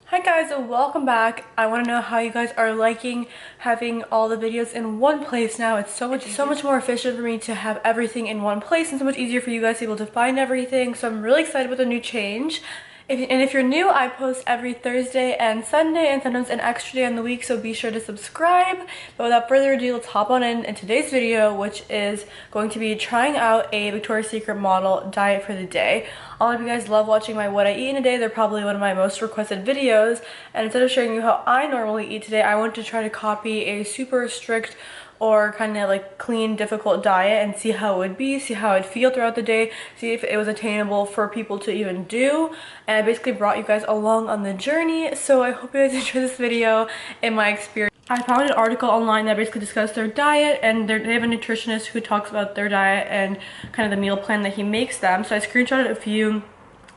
Hi guys, and welcome back. I want to know how you guys are liking having all the videos in one place now. It's so much more efficient for me to have everything in one place and so much easier for you guys to be able to find everything. So I'm really excited with the new change. If you're new, I post every Thursday and Sunday and sometimes an extra day in the week, so be sure to subscribe. But without further ado, let's hop on in today's video, which is going to be trying out a Victoria's Secret model diet for the day. All of you guys love watching my what I eat in a day. They're probably one of my most requested videos. And instead of showing you how I normally eat today, I want to try to copy a super strict or kind of like clean, difficult diet and see how it would be, see how it'd feel throughout the day, see if it was attainable for people to even do. And I basically brought you guys along on the journey, so I hope you guys enjoy this video and my experience. I found an article online that basically discussed their diet, and they have a nutritionist who talks about their diet and kind of the meal plan that he makes them. So I screenshotted a few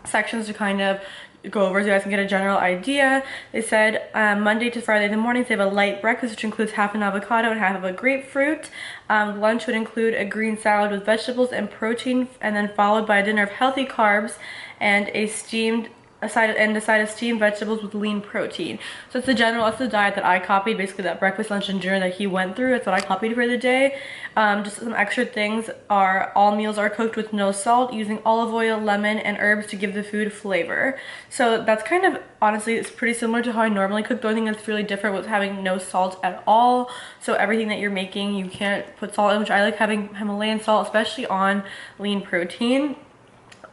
sections to kind of go over so you guys can get a general idea. They said Monday to Friday in the mornings they have a light breakfast, which includes half an avocado and half of a grapefruit. Lunch would include a green salad with vegetables and protein, and then followed by a dinner of healthy carbs and a side of steamed vegetables with lean protein. So that's the diet that I copied, basically that breakfast, lunch, and dinner that he went through. That's what I copied for the day. Just some extra things are all meals are cooked with no salt, using olive oil, lemon, and herbs to give the food flavor. So that's kind of, honestly, it's pretty similar to how I normally cook. The only thing that's really different was having no salt at all. So everything that you're making, you can't put salt in, which I like having Himalayan salt, especially on lean protein.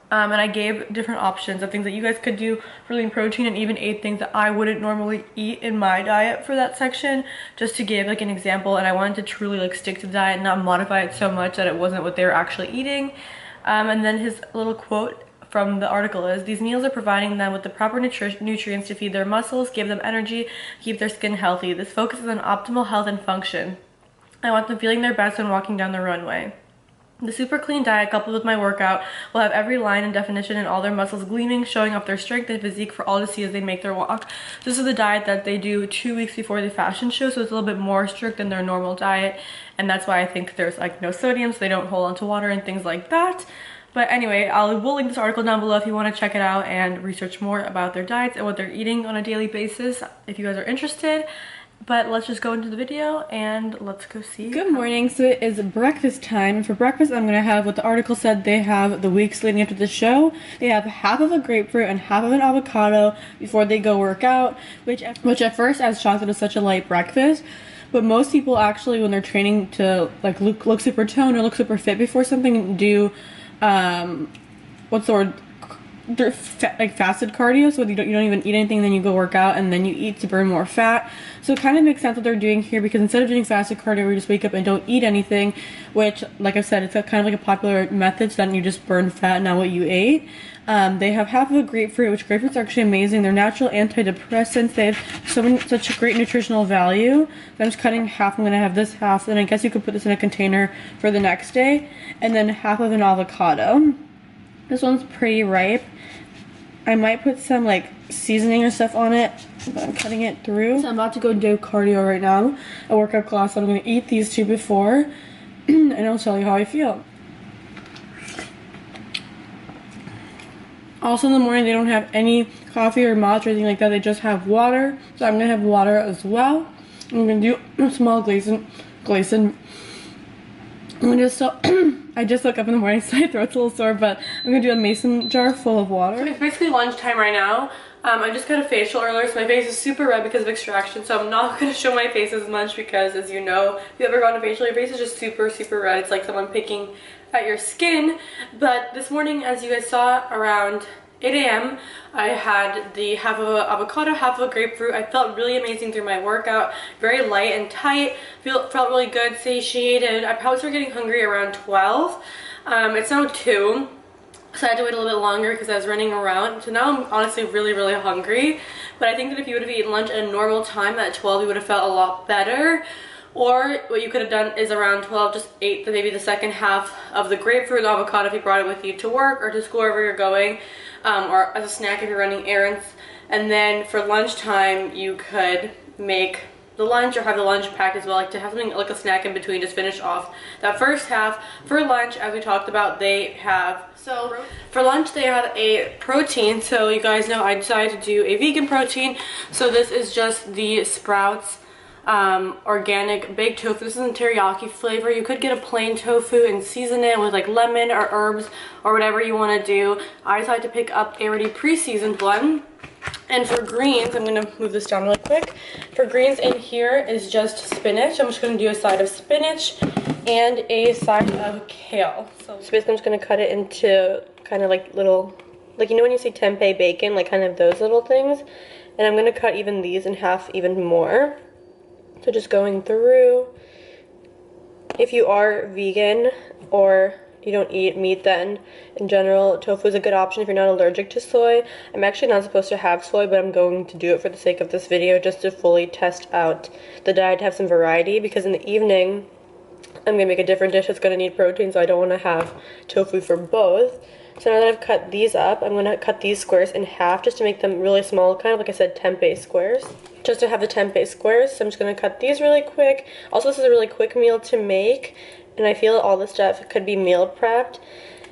And I gave different options of things that you guys could do for lean protein, and even 8 things that I wouldn't normally eat in my diet for that section, just to give like an example. And I wanted to truly like stick to the diet and not modify it so much that it wasn't what they were actually eating. And then his little quote from the article is, "These meals are providing them with the proper nutrients to feed their muscles, give them energy, keep their skin healthy. This focuses on optimal health and function. I want them feeling their best when walking down the runway. The super clean diet coupled with my workout will have every line and definition and all their muscles gleaming, showing off their strength and physique for all to see as they make their walk." This is the diet that they do 2 weeks before the fashion show, so it's a little bit more strict than their normal diet, and that's why I think there's like no sodium, so they don't hold onto water and things like that. But anyway, we'll link this article down below if you want to check it out and research more about their diets and what they're eating on a daily basis if you guys are interested. But let's just go into the video and let's go see. Good morning. So it is breakfast time. For breakfast, I'm gonna have what the article said they have the weeks leading up to the show. They have half of a grapefruit and half of an avocado before they go work out, which at first I was shocked that it was such a light breakfast. But most people actually, when they're training to like look super toned or look super fit before something, do what's the word? Like fasted cardio, so you don't even eat anything, then you go work out and then you eat to burn more fat. So it kind of makes sense what they're doing here, because instead of doing fasted cardio where you just wake up and don't eat anything, which like I've said, it's kind of like a popular method, so then you just burn fat, not what you ate. They have half of a grapefruit, which grapefruits are actually amazing. They're natural antidepressants. They have such a great nutritional value. So I'm just cutting half. I'm gonna have this half, then I guess you could put this in a container for the next day. And then half of an avocado. This one's pretty ripe. I might put some like seasoning or stuff on it, but I'm cutting it through. So I'm about to go do cardio right now, a workout class. So I'm gonna eat these 2 before, and I'll tell you how I feel. Also in the morning, they don't have any coffee or matcha or anything like that. They just have water. So I'm gonna have water as well. I'm gonna do a small glazen. I'm gonna I just woke up in the morning, so my throat's a little sore, but I'm gonna do a mason jar full of water. So it's basically lunchtime right now. I just got a facial earlier, so my face is super red because of extraction, so I'm not gonna show my face as much because, as you know, if you've ever gotten a facial, your face is just super red. It's like someone picking at your skin. But this morning, as you guys saw, around 8 a.m. I had the half of an avocado, half of a grapefruit. I felt really amazing through my workout, very light and tight, felt really good, satiated. I probably started getting hungry around 12. It's now 2, so I had to wait a little bit longer because I was running around. So now I'm honestly really hungry, but I think that if you would have eaten lunch at a normal time at 12, you would have felt a lot better. Or what you could have done is around 12, just ate maybe the second half of the grapefruit and avocado if you brought it with you to work or to school, wherever you're going, or as a snack if you're running errands. And then for lunchtime, you could make the lunch or have the lunch packed as well, like to have something like a snack in between, just finish off that first half. For lunch, as we talked about, they have, so for lunch they had a protein. So you guys know I decided to do a vegan protein. So this is just the Sprouts organic baked tofu. This isn't teriyaki flavor. You could get a plain tofu and season it with like lemon or herbs or whatever you want to do. I decided to pick up a already pre-seasoned one. And for greens, I'm going to move this down really quick. For greens in here is just spinach. I'm just going to do a side of spinach and a side of kale. So basically I'm just going to cut it into kind of like little, like you know when you see tempeh bacon, like kind of those little things. And I'm going to cut even these in half even more. So just going through. If you are vegan or you don't eat meat, then in general tofu is a good option if you're not allergic to soy. I'm actually not supposed to have soy, but I'm going to do it for the sake of this video just to fully test out the diet, to have some variety, because in the evening I'm gonna make a different dish that's gonna need protein, so I don't want to have tofu for both. So now that I've cut these up, I'm gonna cut these squares in half just to make them really small, kind of like I said, tempeh squares. Just to have the tempeh squares, so I'm just gonna cut these really quick. Also, this is a really quick meal to make, and I feel all this stuff could be meal prepped.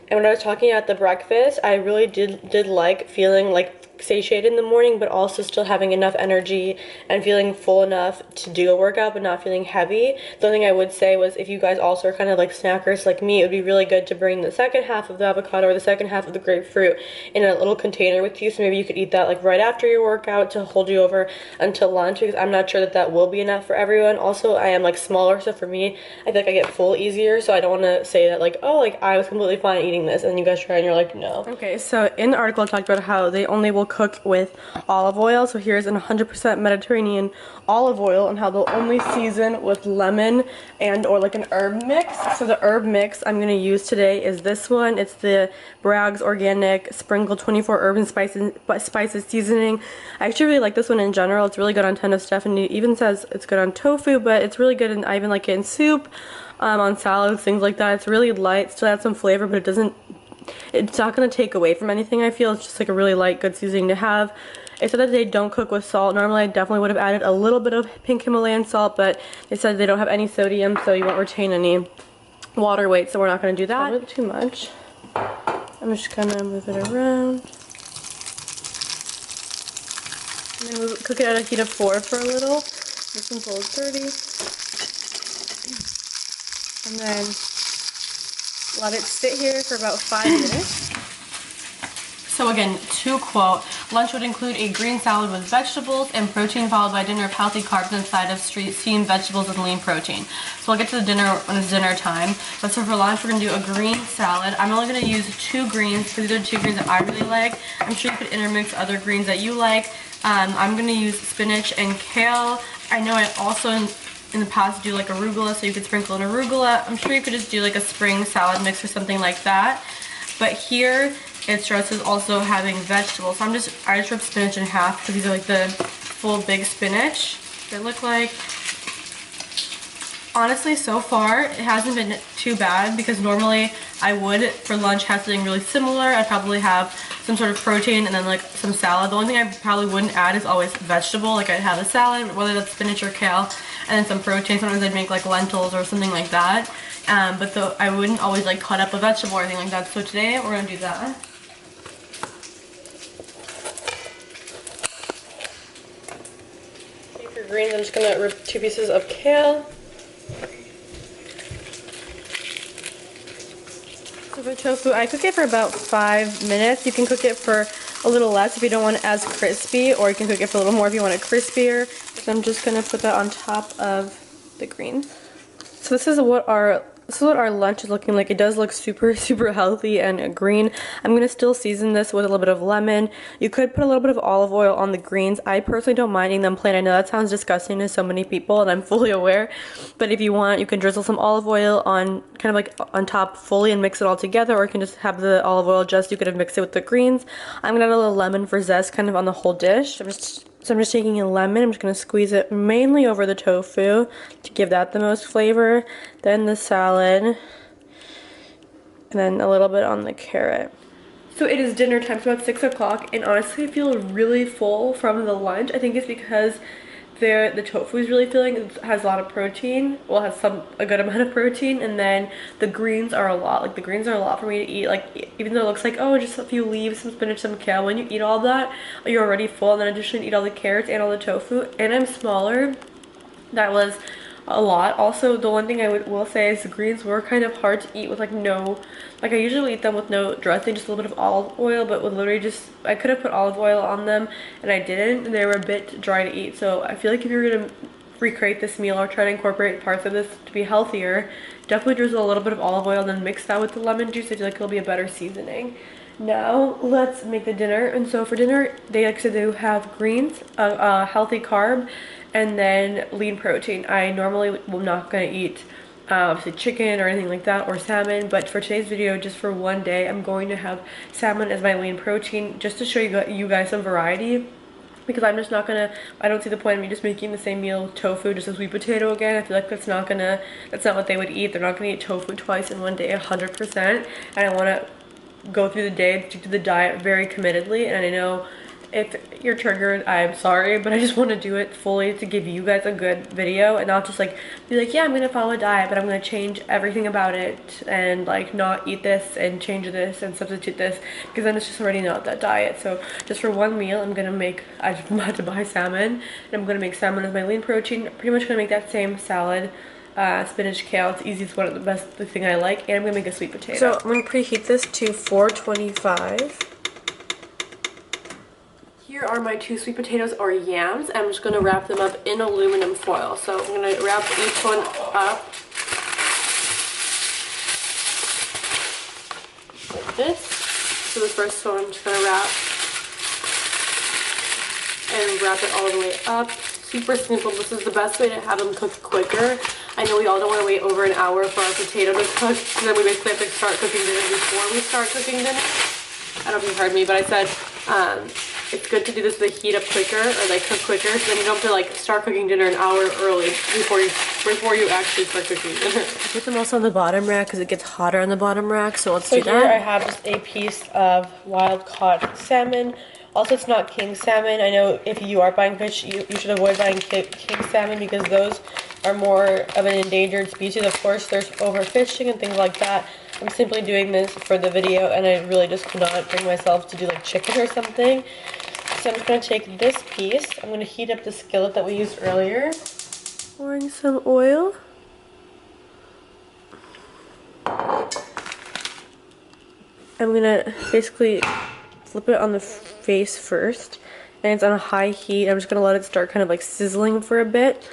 And when I was talking about the breakfast, I really did like feeling like satiated in the morning, but also still having enough energy and feeling full enough to do a workout but not feeling heavy. The only thing I would say was, if you guys also are kind of like snackers like me, it would be really good to bring the second half of the avocado or the second half of the grapefruit in a little container with you, so maybe you could eat that like right after your workout to hold you over until lunch, because I'm not sure that that will be enough for everyone. Also, I am like smaller, so for me I feel like I get full easier, so I don't want to say that like, oh, like I was completely fine eating this and then you guys try and you're like, no. Okay, so in the article I talked about how they only will cook with olive oil. So here's an 100% Mediterranean olive oil, and how they'll only season with lemon and or like an herb mix. So the herb mix I'm going to use today is this one. It's the Bragg's Organic Sprinkle 24 Herb and Spices Seasoning. I actually really like this one in general. It's really good on a ton of stuff, and it even says it's good on tofu, but it's really good, and I even like it in soup, on salads, things like that. It's really light, still adds some flavor, but it's not going to take away from anything. I feel it's just like a really light, good seasoning to have. It said that they don't cook with salt. Normally I definitely would have added a little bit of pink Himalayan salt, but they said they don't have any sodium, so you won't retain any water weight, so we're not going to do that. Not too much. I'm just going to move it around. I'm going to cook it at a heat of 4 for a little. This one's a little dirty. And then let it sit here for about 5 minutes. So again, to quote, lunch would include a green salad with vegetables and protein, followed by dinner of healthy carbs and a side of steamed vegetables and lean protein. So we'll get to the dinner when it's dinner time. But so for lunch, we're going to do a green salad. I'm only going to use 2 greens, because these are 2 greens that I really like. I'm sure you could intermix other greens that you like. I'm going to use spinach and kale. I know I also in the past do like arugula, so you could sprinkle in arugula. I'm sure you could just do like a spring salad mix or something like that. But here it stresses also having vegetables. So I just ripped spinach in half, because these are like the full big spinach. They look like. Honestly, so far it hasn't been too bad, because normally I would for lunch have something really similar. I'd probably have some sort of protein and then like some salad. The only thing I probably wouldn't add is always vegetable. Like I'd have a salad, whether that's spinach or kale, and then some protein. Sometimes I'd make like lentils or something like that. But I wouldn't always like cut up a vegetable or anything like that. So today we're gonna do that. Okay, for greens, I'm just gonna rip 2 pieces of kale. So for tofu, I cook it for about 5 minutes. You can cook it for a little less if you don't want it as crispy, or you can cook it for a little more if you want it crispier. So I'm just gonna put that on top of the greens. So this is what our lunch is looking like. It does look super healthy and green. I'm gonna still season this with a little bit of lemon. You could put a little bit of olive oil on the greens. I personally don't mind eating them plain. I know that sounds disgusting to so many people, and I'm fully aware, but if you want, you can drizzle some olive oil on kind of like on top fully and mix it all together, or you can just have the olive oil you could have mixed it with the greens. I'm gonna add a little lemon for zest kind of on the whole dish. So I'm just taking a lemon, I'm just going to squeeze it mainly over the tofu to give that the most flavor, then the salad, and then a little bit on the carrot. So it is dinner time, so it's 6 o'clock, and honestly I feel really full from the lunch. I think it's because the tofu is really filling. It has a lot of protein. Well, it has a good amount of protein, and then the greens are a lot. Like the greens are a lot for me to eat. Like even though it looks like, oh, just a few leaves, some spinach, some kale, when you eat all that, you're already full. And then additionally eat all the carrots and all the tofu. And I'm smaller. That was a lot. Also, the one thing I will say is the greens were kind of hard to eat with like no, like I usually eat them with no dressing, just a little bit of olive oil, but with literally just, I could have put olive oil on them and I didn't, and they were a bit dry to eat. So I feel like if you're gonna recreate this meal or try to incorporate parts of this to be healthier, definitely drizzle a little bit of olive oil and then mix that with the lemon juice. I feel like it'll be a better seasoning. Now let's make the dinner. And so for dinner, they like to do have greens, a healthy carb, and then lean protein. I normally will not gonna eat obviously chicken or anything like that, or salmon, but for today's video, just for one day, I'm going to have salmon as my lean protein, just to show you guys some variety, because I'm just not gonna, I don't see the point of me just making the same meal with tofu, just a sweet potato again. I feel like that's not what they would eat. They're not gonna eat tofu twice in one day 100%, and I wanna go through the day and stick to the diet very committedly. And I know if you're triggered, I'm sorry, but I just want to do it fully to give you guys a good video and not just like be like, yeah, I'm gonna follow a diet, but I'm gonna change everything about it and like not eat this and change this and substitute this, because then it's just already not that diet. So just for one meal, I'm about to buy salmon, and I'm gonna make salmon as my lean protein. Pretty much gonna make that same salad, spinach, kale. It's easy. It's one of the best thing I like, and I'm gonna make a sweet potato. So I'm gonna preheat this to 425. Here are my 2 sweet potatoes or yams. I'm just gonna wrap them up in aluminum foil. So I'm gonna wrap each one up like this. So the first one I'm just gonna wrap it all the way up. Super simple. This is the best way to have them cook quicker. I know we all don't want to wait over an hour for our potato to cook, because then we basically have to start cooking dinner before we start cooking dinner. I don't know if you heard me, but I said it's good to do this to heat up quicker, or like cook quicker, so then you don't have to like start cooking dinner an hour early before you actually start cooking dinner. Put them also on the bottom rack because it gets hotter on the bottom rack, so let's do that. Here I have just a piece of wild caught salmon. Also, it's not king salmon. I know if you are buying fish, you should avoid buying king salmon, because those are more of an endangered species. Of course, there's overfishing and things like that. I'm simply doing this for the video, and I really just could not bring myself to do like chicken or something. So I'm just going to take this piece. I'm going to heat up the skillet that we used earlier. Pouring some oil. I'm going to basically flip it on the face first, and it's on a high heat. I'm just going to let it start kind of like sizzling for a bit.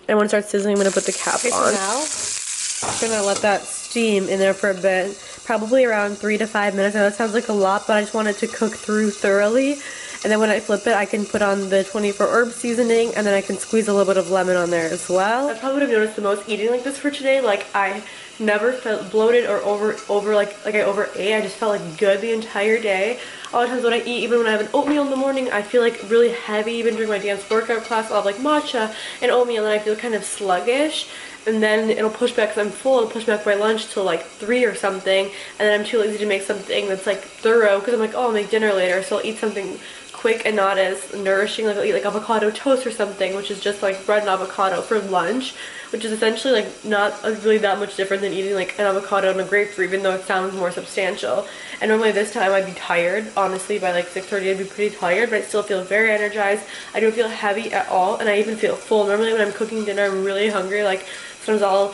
And when it starts sizzling, I'm going to put the cap on. So now, I'm going to let that steam in there for a bit, probably around 3 to 5 minutes. I know that sounds like a lot, but I just want it to cook through thoroughly. And then when I flip it, I can put on the 24 herb seasoning, and then I can squeeze a little bit of lemon on there as well. I probably would have noticed the most eating like this for today. Like, I never felt bloated or like I overate. I just felt like good the entire day. A lot of times when I eat, even when I have an oatmeal in the morning, I feel like really heavy. Even during my dance workout class, I'll have like matcha and oatmeal, and I feel kind of sluggish. And then it'll push back, because I'm full, it'll push back my lunch till like 3 or something. And then I'm too lazy to make something that's like thorough, because I'm like, oh, I'll make dinner later. So I'll eat something quick and not as nourishing. Like I'll eat like avocado toast or something, which is just like bread and avocado for lunch, which is essentially like not really that much different than eating like an avocado and a grapefruit, even though it sounds more substantial. And normally this time I'd be tired. Honestly, by like 6:30 I'd be pretty tired, but I still feel very energized. I don't feel heavy at all, and I even feel full. Normally when I'm cooking dinner, I'm really hungry. Like sometimes I'll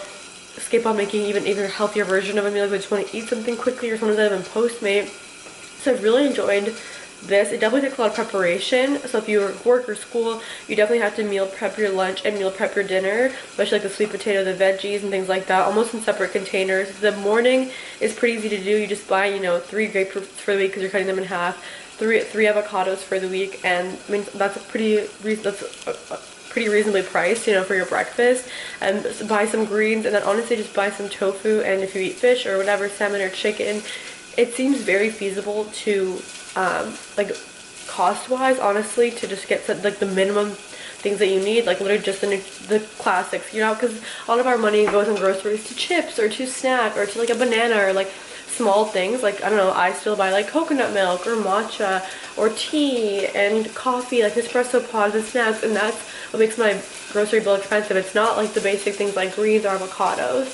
skip on making even a healthier version of a meal if I just want to eat something quickly, or sometimes I have in Postmate. So I've really enjoyed this. It definitely takes a lot of preparation, so if you work or school, you definitely have to meal prep your lunch and meal prep your dinner, especially like the sweet potato, the veggies and things like that, almost in separate containers. The morning is pretty easy to do. You just buy, you know, 3 grapefruits for the week because you're cutting them in half, three avocados for the week, and I mean that's a pretty reasonably priced, you know, for your breakfast. And buy some greens, and then honestly just buy some tofu, and if you eat fish or whatever, salmon or chicken, it seems very feasible to like cost-wise, honestly, to just get some, like the minimum things that you need, like literally just the classics, you know, because a lot of our money goes on groceries to chips or to snack or to like a banana or like small things, like, I don't know, I still buy like coconut milk or matcha or tea and coffee, like espresso pods and snacks, and that's what makes my grocery bill expensive. It's not like the basic things like greens or avocados.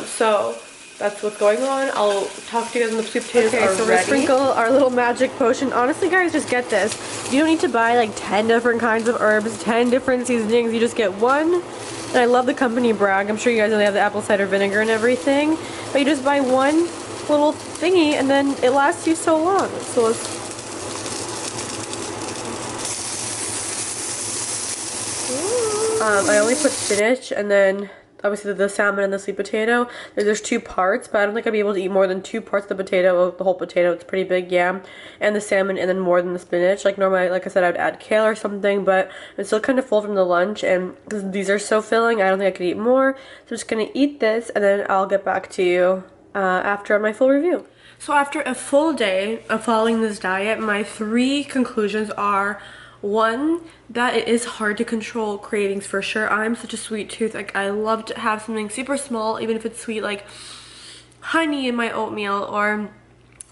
So that's what's going on. I'll talk to you guys when the sweet potatoes are so ready. we'll sprinkle our little magic potion. Honestly, guys, just get this. You don't need to buy like 10 different kinds of herbs, 10 different seasonings. You just get one. And I love the company Bragg. I'm sure you guys know they have the apple cider vinegar and everything. But you just buy one little thingy and then it lasts you so long. So let's... I only put spinach and then obviously the salmon and the sweet potato. There's 2 parts, but I don't think I'd be able to eat more than 2 parts of the potato, the whole potato. It's pretty big, yeah. And the salmon, and then more than the spinach. Like normally, like I said, I'd add kale or something, but I'm still kind of full from the lunch, and these are so filling, I don't think I could eat more. So I'm just gonna eat this, and then I'll get back to you after my full review. So after a full day of following this diet, my 3 conclusions are: 1, that it is hard to control cravings for sure. I'm such a sweet tooth. Like, I love to have something super small, even if it's sweet, like honey in my oatmeal, or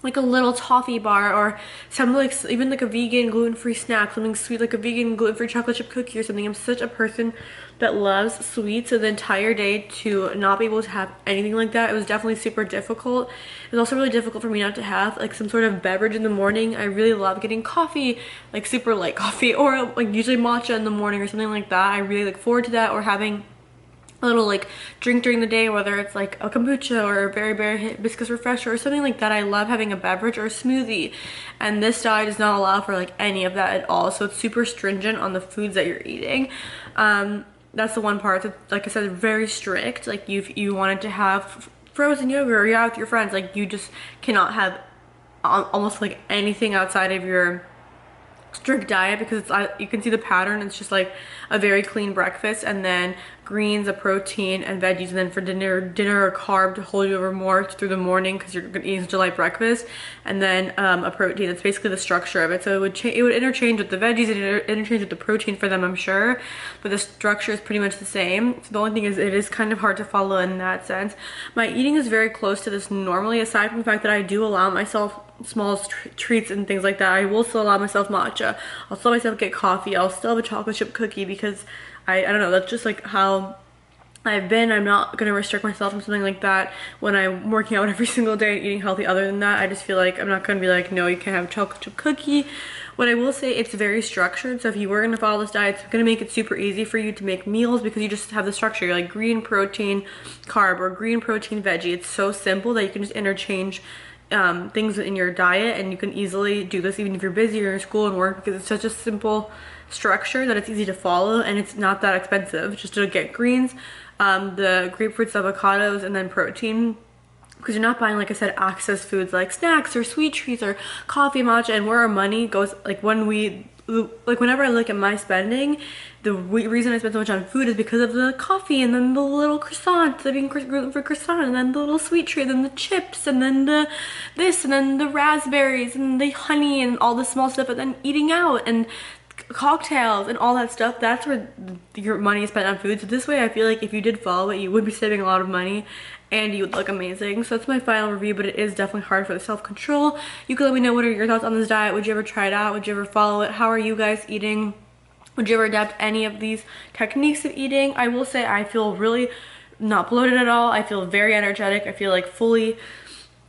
like a little toffee bar, or something like, even like a vegan gluten-free snack, something sweet like a vegan gluten-free chocolate chip cookie or something. I'm such a person that loves sweets, so the entire day to not be able to have anything like that, it was definitely super difficult. It was also really difficult for me not to have like some sort of beverage in the morning. I really love getting coffee, like super light coffee, or like usually matcha in the morning or something like that. I really look forward to that, or having a little like drink during the day, whether it's like a kombucha or a berry hibiscus refresher or something like that. I love having a beverage or a smoothie, and this diet does not allow for like any of that at all, so it's super stringent on the foods that you're eating. That's the one part that, like I said, very strict. Like, you wanted to have frozen yogurt or you're out with your friends, like you just cannot have almost like anything outside of your strict diet, because it's, you can see the pattern. It's just like a very clean breakfast, and then greens, a protein, and veggies, and then for dinner a carb to hold you over more through the morning because you're eating such a light breakfast, and then a protein. That's basically the structure of it. So it would interchange with the veggies and interchange with the protein for them, I'm sure, but the structure is pretty much the same. So the only thing is, it is kind of hard to follow in that sense. My eating is very close to this normally, aside from the fact that I do allow myself small treats and things like that. I will still allow myself matcha. I'll still myself get coffee. I'll still have a chocolate chip cookie, because I don't know, that's just like how I've been. I'm not gonna restrict myself from something like that when I'm working out every single day and eating healthy. Other than that, I just feel like I'm not gonna be like, no, you can't have a chocolate chip cookie. What I will say, it's very structured. So if you were gonna follow this diet, it's gonna make it super easy for you to make meals, because you just have the structure. You're like green protein carb or green protein veggie. It's so simple that you can just interchange things in your diet, and you can easily do this even if you're busy or in school and work, because it's such a simple structure that it's easy to follow, and it's not that expensive just to get greens, the grapefruits, avocados, and then protein, because you're not buying, like I said, access foods like snacks or sweet treats or coffee, matcha. And where our money goes, like whenever I look at my spending, the reason I spend so much on food is because of the coffee, and then the little croissants, the gluten-free croissant, and then the little sweet treat, and then the chips, and then this, and then the raspberries, and the honey, and all the small stuff, and then eating out, and cocktails, and all that stuff. That's where your money is spent on food. So this way, I feel like if you did follow it, you would be saving a lot of money, and you would look amazing. So that's my final review, but it is definitely hard for the self-control. You can let me know, what are your thoughts on this diet? Would you ever try it out? Would you ever follow it? How are you guys eating? Would you ever adapt any of these techniques of eating? I will say I feel really not bloated at all. I feel very energetic. I feel like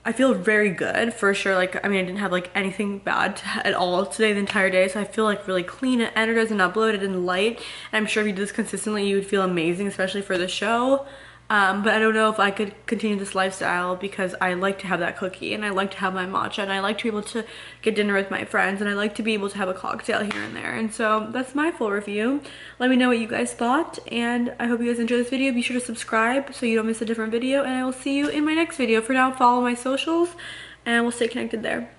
I feel very good for sure. Like, I mean, I didn't have like anything bad at all today the entire day, so I feel like really clean and energized and not bloated and light. And I'm sure if you do this consistently, you would feel amazing, especially for the show. But I don't know if I could continue this lifestyle, because I like to have that cookie, and I like to have my matcha, and I like to be able to get dinner with my friends, and I like to be able to have a cocktail here and there. And so that's my full review. Let me know what you guys thought, and I hope you guys enjoyed this video. Be sure to subscribe so you don't miss a different video, and I will see you in my next video. For now, follow my socials, and we'll stay connected there.